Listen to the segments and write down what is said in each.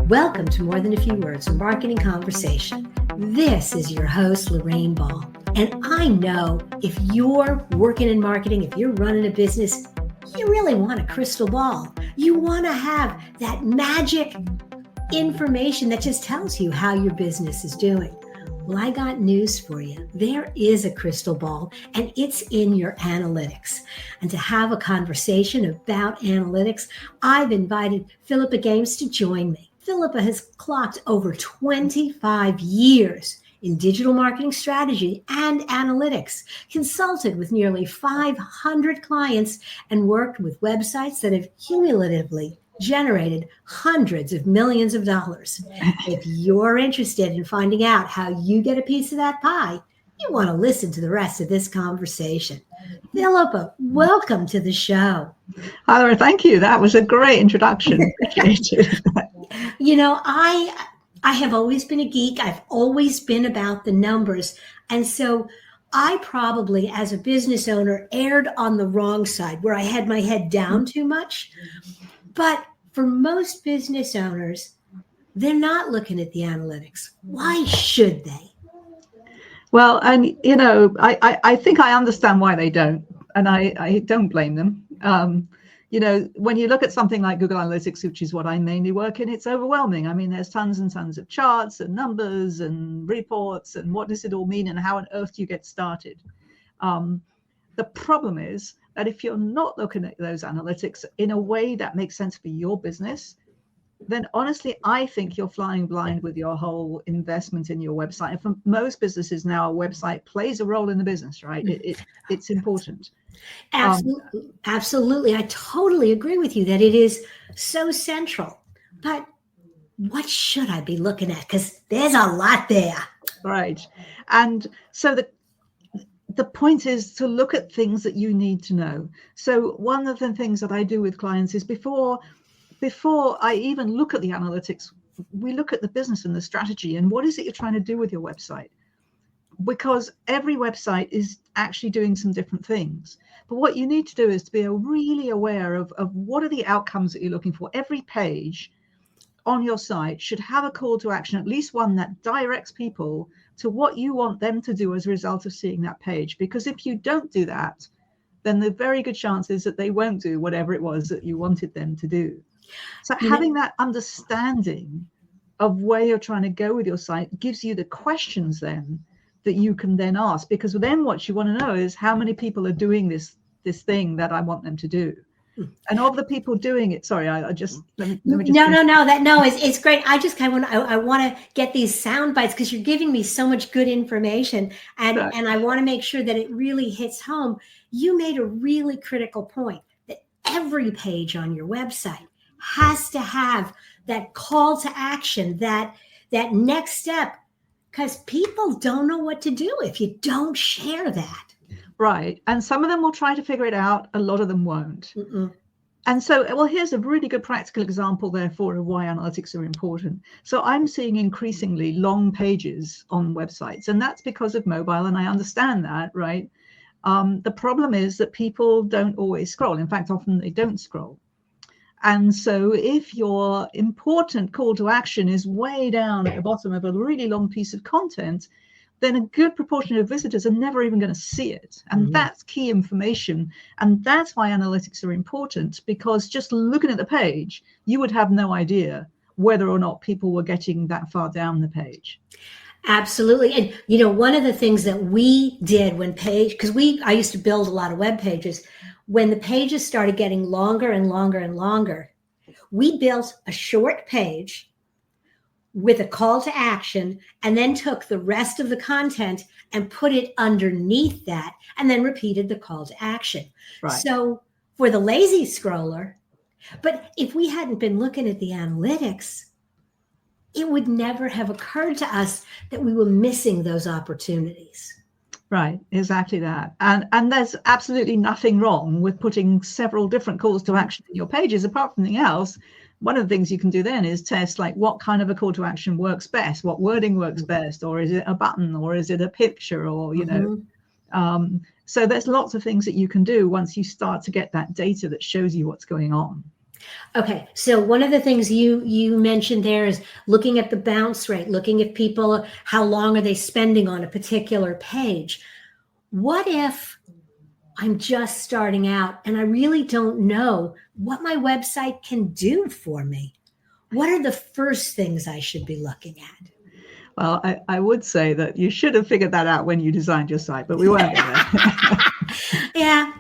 Welcome to More Than a Few Words, a marketing conversation. This is your host, Lorraine Ball. And I know if you're working in marketing, if you're running a business, you really want a crystal ball. You want to have that magic information that just tells you how your business is doing. Well, I got news for you. There is a crystal ball, and it's in your analytics. And to have a conversation about analytics, I've invited Phillipa Games to join me. Phillipa has clocked over 25 years in digital marketing strategy and analytics, consulted with nearly 500 clients, and worked with websites that have cumulatively generated hundreds of millions of dollars. If you're interested in finding out how you get a piece of that pie, you want to listen to the rest of this conversation. Phillipa, welcome to the show. Hi, Laura, thank you. That was a great introduction. Appreciate it. You know, I have always been a geek. I've always been about the numbers. And so I probably, as a business owner, erred on the wrong side where I had my head down too much. But for most business owners, they're not looking at the analytics. Why should they? Well, and, you know, I think I understand why they don't, and I don't blame them. You know, when you look at something like Google Analytics, which is what I mainly work in, it's overwhelming. I mean, there's tons and tons of charts and numbers and reports, and what does it all mean and how on earth do you get started? The problem is that if you're not looking at those analytics in a way that makes sense for your business, then honestly, I think you're flying blind with your whole investment in your website. And for most businesses now, a website plays a role in the business, right? It's important. Absolutely. I totally agree with you that it is so central. But what should I be looking at? Because there's a lot there. Right. And so the point is to look at things that you need to know. So one of the things that I do with clients is before I even look at the analytics, we look at the business and the strategy and what is it you're trying to do with your website? Because every website is actually doing some different things. But what you need to do is to be really aware of what are the outcomes that you're looking for. Every page on your site should have a call to action, at least one that directs people to what you want them to do as a result of seeing that page. Because if you don't do that, then the very good chance is that they won't do whatever it was that you wanted them to do. So having that understanding of where you're trying to go with your site gives you the questions then that you can then ask, because then what you want to know is how many people are doing this thing that I want them to do. And of the people doing it, sorry, let me just it's great. I just kind of I want to get these sound bites because you're giving me so much good information, and I want to make sure that it really hits home. You made a really critical point that every page on your website has to have that call to action, that next step, because people don't know what to do if you don't share that. Right. And some of them will try to figure it out. A lot of them won't. Mm-mm. And so, well, here's a really good practical example, therefore, of why analytics are important. So I'm seeing increasingly long pages on websites, and that's because of mobile. And I understand that, right? The problem is that people don't always scroll. In fact, often they don't scroll. And so if your important call to action is way down at the bottom of a really long piece of content, then a good proportion of visitors are never even going to see it. And that's key information. And that's why analytics are important, because just looking at the page, you would have no idea whether or not people were getting that far down the page. Absolutely. And, you know, one of the things that we did because I used to build a lot of web pages, when the pages started getting longer and longer and longer, we built a short page with a call to action, and then took the rest of the content and put it underneath that, and then repeated the call to action. Right. So for the lazy scroller, but if we hadn't been looking at the analytics, it would never have occurred to us that we were missing those opportunities. Right, exactly that. And there's absolutely nothing wrong with putting several different calls to action in your pages. Apart from anything else, one of the things you can do then is test like what kind of a call to action works best, what wording works best, or is it a button, or is it a picture, or, you know. So there's lots of things that you can do once you start to get that data that shows you what's going on. Okay, so one of the things you mentioned there is looking at the bounce rate, looking at people, how long are they spending on a particular page. What if I'm just starting out and I really don't know what my website can do for me? What are the first things I should be looking at? Well, I would say that you should have figured that out when you designed your site, but we won't go there. Yeah.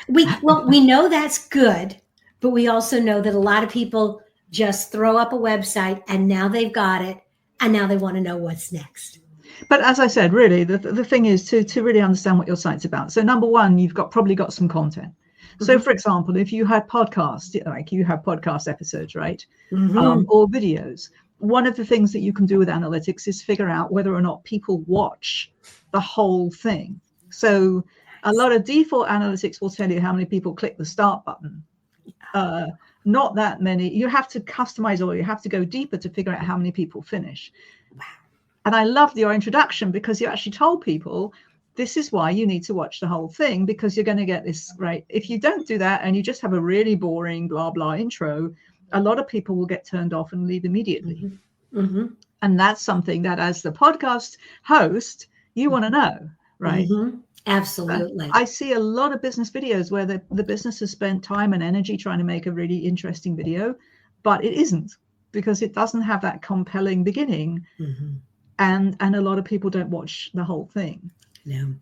We know that's good, but we also know that a lot of people just throw up a website and now they've got it and now they want to know what's next. But as I said, really, the thing is to really understand what your site's about. So number one, you've probably got some content. So for example, if you had podcasts, like you have podcast episodes, right? Or videos, one of the things that you can do with analytics is figure out whether or not people watch the whole thing. So a lot of default analytics will tell you how many people click the start button. Not that many. You have to customize, or you have to go deeper to figure out how many people finish. And I loved your introduction because you actually told people this is why you need to watch the whole thing, because you're going to get this, right? If you don't do that and you just have a really boring blah, blah intro, a lot of people will get turned off and leave immediately. And that's something that as the podcast host, you want to know, right? Absolutely. I see a lot of business videos where the business has spent time and energy trying to make a really interesting video, but it isn't, because it doesn't have that compelling beginning. And a lot of people don't watch the whole thing. No.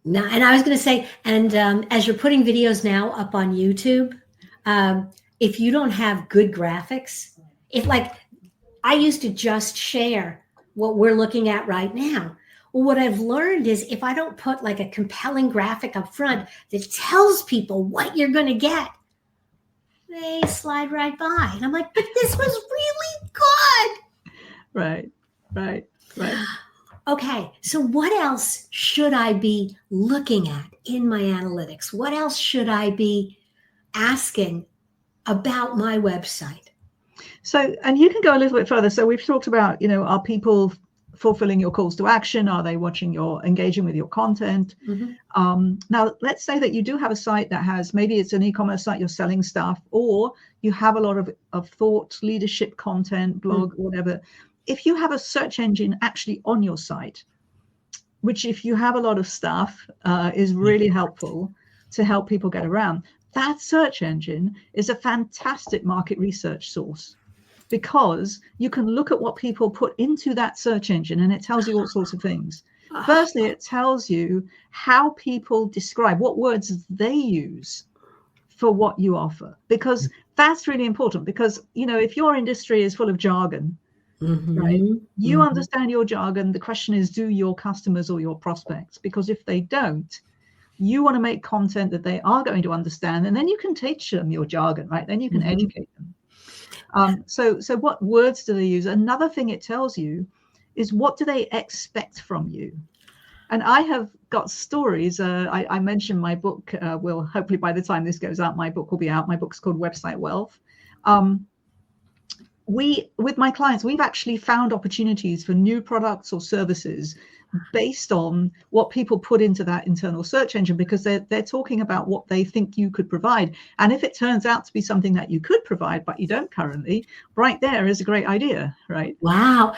And I was going to say, and as you're putting videos now up on YouTube, if you don't have good graphics, if like I used to just share what we're looking at right now. Well, what I've learned is if I don't put like a compelling graphic up front that tells people what you're going to get, they slide right by. And I'm like, but this was really good. Right. Okay, so what else should I be looking at in my analytics? What else should I be asking about my website? So, and you can go a little bit further. So we've talked about, are people fulfilling your calls to action? Are they engaging with your content? Now, let's say that you do have a site that has, maybe it's an e-commerce site, you're selling stuff, or you have a lot of thought, leadership content, blog, whatever. If you have a search engine actually on your site, which if you have a lot of stuff is really helpful to help people get around, that search engine is a fantastic market research source, because you can look at what people put into that search engine and it tells you all sorts of things. Firstly, it tells you how people describe, what words they use for what you offer, because that's really important. Because, if your industry is full of jargon, right, you understand your jargon. The question is, do your customers or your prospects? Because if they don't, you want to make content that they are going to understand, and then you can teach them your jargon, right? Then you can educate them. So what words do they use? Another thing it tells you is, what do they expect from you? And I have got stories. I mentioned my book will, hopefully by the time this goes out, my book will be out. My book's called Website Wealth. With my clients, we've actually found opportunities for new products or services based on what people put into that internal search engine, because they're talking about what they think you could provide. And if it turns out to be something that you could provide, but you don't currently, right there is a great idea, right? Wow.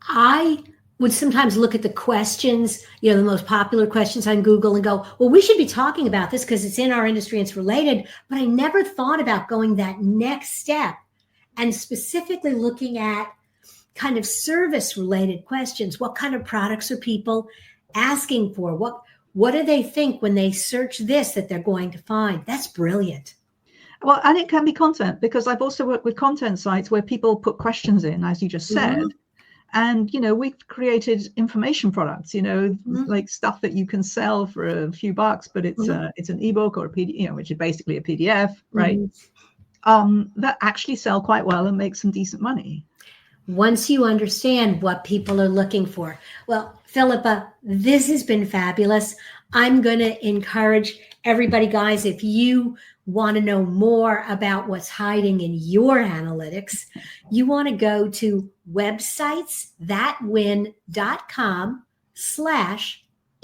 I would sometimes look at the questions, the most popular questions on Google and go, well, we should be talking about this because it's in our industry and it's related. But I never thought about going that next step and specifically looking at kind of service related questions. What kind of products are people asking for? What do they think when they search this that they're going to find? That's brilliant. Well, and it can be content, because I've also worked with content sites where people put questions in, as you just said. And, we've created information products, like stuff that you can sell for a few bucks, but it's an ebook or a PDF, which is basically a PDF, right? That actually sell quite well and make some decent money. Once you understand what people are looking for. Well, Phillipa, this has been fabulous. I'm going to encourage everybody, guys, if you want to know more about what's hiding in your analytics, you want to go to websites.thatwin.com/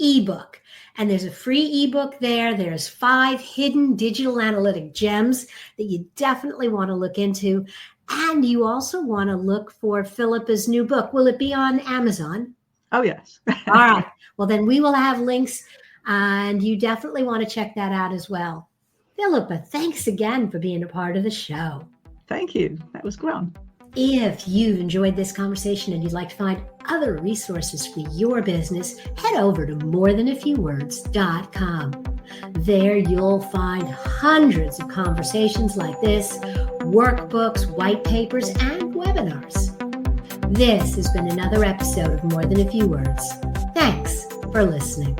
ebook. And there's a free ebook there. There's 5 hidden digital analytic gems that you definitely want to look into. And you also want to look for Phillipa's new book. Will it be on Amazon? Oh, yes. All right. Well, then we will have links, and you definitely want to check that out as well. Phillipa, thanks again for being a part of the show. Thank you. That was great. If you've enjoyed this conversation and you'd like to find other resources for your business, head over to morethanafewwords.com. There you'll find hundreds of conversations like this, workbooks, white papers, and webinars. This has been another episode of More Than a Few Words. Thanks for listening.